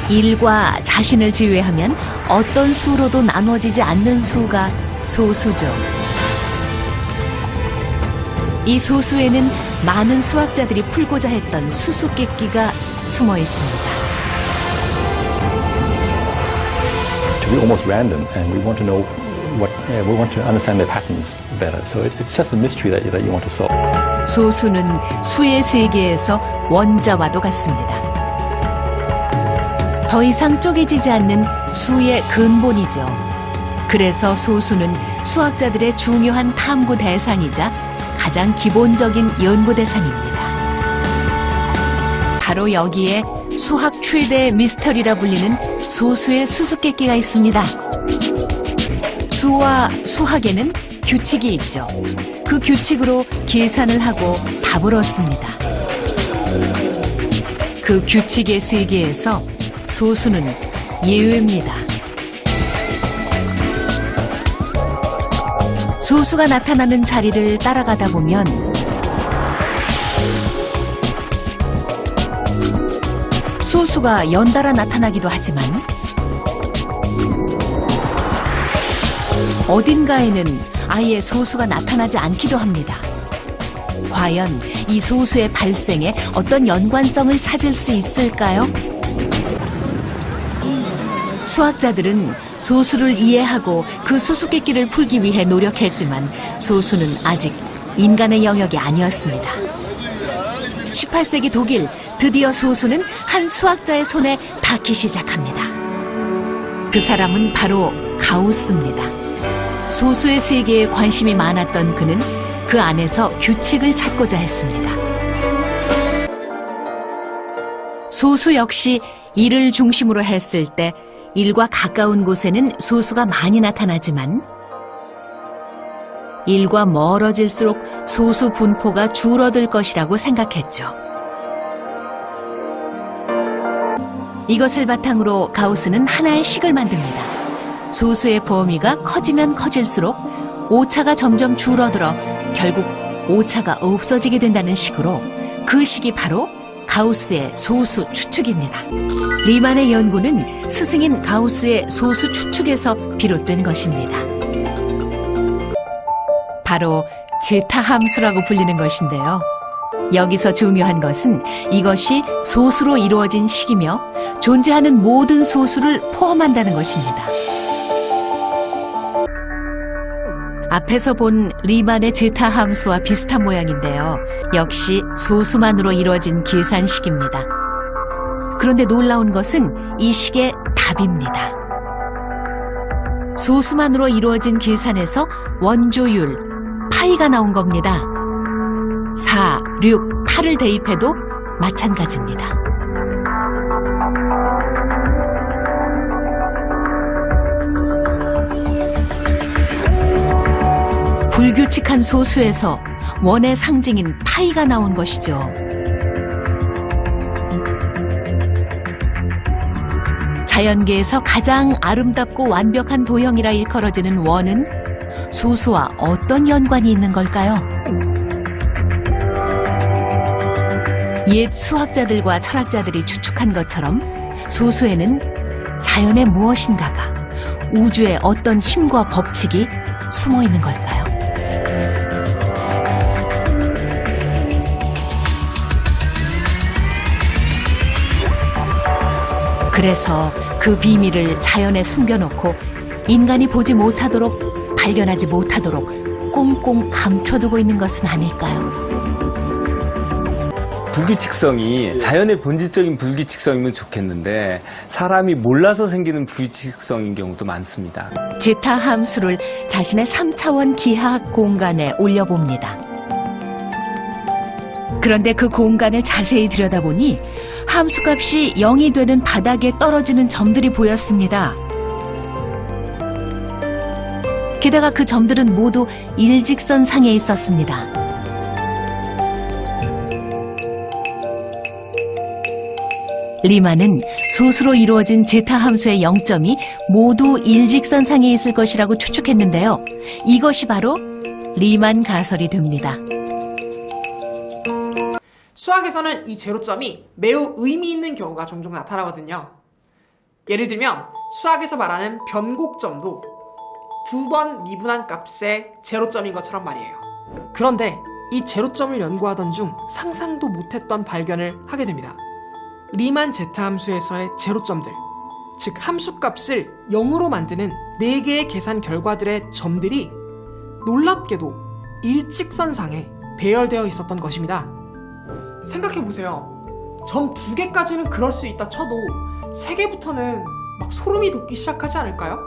1과 자신을 제외하면 어떤 수로도 나눠지지 않는 수가 소수죠. 이 소수에는 많은 수학자들이 풀고자 했던 수수께끼가 숨어 있습니다. To be almost random, and we want to know we want to understand the patterns better. So it's just a mystery that you want to solve. 소수는 수의 세계에서 원자와도 같습니다. 더 이상 쪼개지지 않는 수의 근본이죠. 그래서 소수는 수학자들의 중요한 탐구 대상이자 가장 기본적인 연구 대상입니다. 바로 여기에 수학 최대의 미스터리라 불리는 소수의 수수께끼가 있습니다. 수와 수학에는 규칙이 있죠. 그 규칙으로 계산을 하고 답을 얻습니다. 그 규칙의 세계에서 소수는 예외입니다. 소수가 나타나는 자리를 따라가다 보면 소수가 연달아 나타나기도 하지만 어딘가에는 아예 소수가 나타나지 않기도 합니다. 과연 이 소수의 발생에 어떤 연관성을 찾을 수 있을까요? 수학자들은 소수를 이해하고 그 수수께끼를 풀기 위해 노력했지만 소수는 아직 인간의 영역이 아니었습니다. 18세기 독일, 드디어 소수는 한 수학자의 손에 닿기 시작합니다. 그 사람은 바로 가우스입니다. 소수의 세계에 관심이 많았던 그는 그 안에서 규칙을 찾고자 했습니다. 소수 역시 1을 중심으로 했을 때 1과 가까운 곳에는 소수가 많이 나타나지만 1과 멀어질수록 소수 분포가 줄어들 것이라고 생각했죠. 이것을 바탕으로 가우스는 하나의 식을 만듭니다. 소수의 범위가 커지면 커질수록 오차가 점점 줄어들어 결국 오차가 없어지게 된다는 식으로 그 식이 바로 가우스의 소수 추측입니다. 리만의 연구는 스승인 가우스의 소수 추측에서 비롯된 것입니다. 바로 제타 함수라고 불리는 것인데요. 여기서 중요한 것은 이것이 소수로 이루어진 식이며 존재하는 모든 소수를 포함한다는 것입니다. 앞에서 본 리만의 제타 함수와 비슷한 모양인데요. 역시 소수만으로 이루어진 계산식입니다. 그런데 놀라운 것은 이 식의 답입니다. 소수만으로 이루어진 계산에서 원조율, 파이가 나온 겁니다. 4, 6, 8을 대입해도 마찬가지입니다. 불규칙한 소수에서 원의 상징인 파이가 나온 것이죠. 자연계에서 가장 아름답고 완벽한 도형이라 일컬어지는 원은 소수와 어떤 연관이 있는 걸까요? 옛 수학자들과 철학자들이 추측한 것처럼 소수에는 자연의 무엇인가가, 우주의 어떤 힘과 법칙이 숨어 있는 걸까요? 그래서 그 비밀을 자연에 숨겨놓고 인간이 보지 못하도록, 발견하지 못하도록 꽁꽁 감춰두고 있는 것은 아닐까요? 불규칙성이 자연의 본질적인 불규칙성이면 좋겠는데 사람이 몰라서 생기는 불규칙성인 경우도 많습니다. 제타 함수를 자신의 3차원 기하학 공간에 올려봅니다. 그런데 그 공간을 자세히 들여다보니 함수값이 0이 되는 바닥에 떨어지는 점들이 보였습니다. 게다가 그 점들은 모두 일직선상에 있었습니다. 리만은 소수로 이루어진 제타 함수의 0점이 모두 일직선상에 있을 것이라고 추측했는데요. 이것이 바로 리만 가설이 됩니다. 수학에서는 이 제로점이 매우 의미 있는 경우가 종종 나타나거든요. 예를 들면 수학에서 말하는 변곡점도 2번 미분한 값의 제로점인 것처럼 말이에요. 그런데 이 제로점을 연구하던 중 상상도 못했던 발견을 하게 됩니다. 리만 제타 함수에서의 제로점들, 즉 함수값을 0으로 만드는 4개의 계산 결과들의 점들이 놀랍게도 일직선상에 배열되어 있었던 것입니다. 생각해보세요. 점 2개까지는 그럴 수 있다 쳐도 3개부터는 막 소름이 돋기 시작하지 않을까요?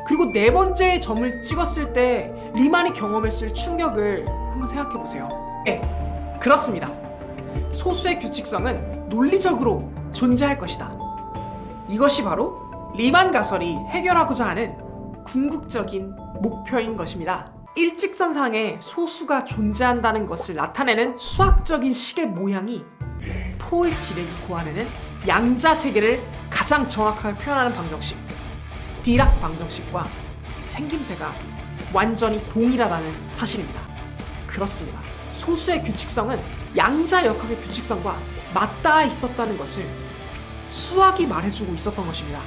그리고 4번째 점을 찍었을 때 리만이 경험했을 충격을 한번 생각해보세요. 네, 그렇습니다. 소수의 규칙성은 논리적으로 존재할 것이다. 이것이 바로 리만 가설이 해결하고자 하는 궁극적인 목표인 것입니다. 일직선상에 소수가 존재한다는 것을 나타내는 수학적인 식의 모양이 폴 디렉이 고안해낸 양자 세계를 가장 정확하게 표현하는 방정식, 디락 방정식과 생김새가 완전히 동일하다는 사실입니다. 그렇습니다. 소수의 규칙성은 양자 역학의 규칙성과 맞닿아 있었다는 것을 수학이 말해주고 있었던 것입니다.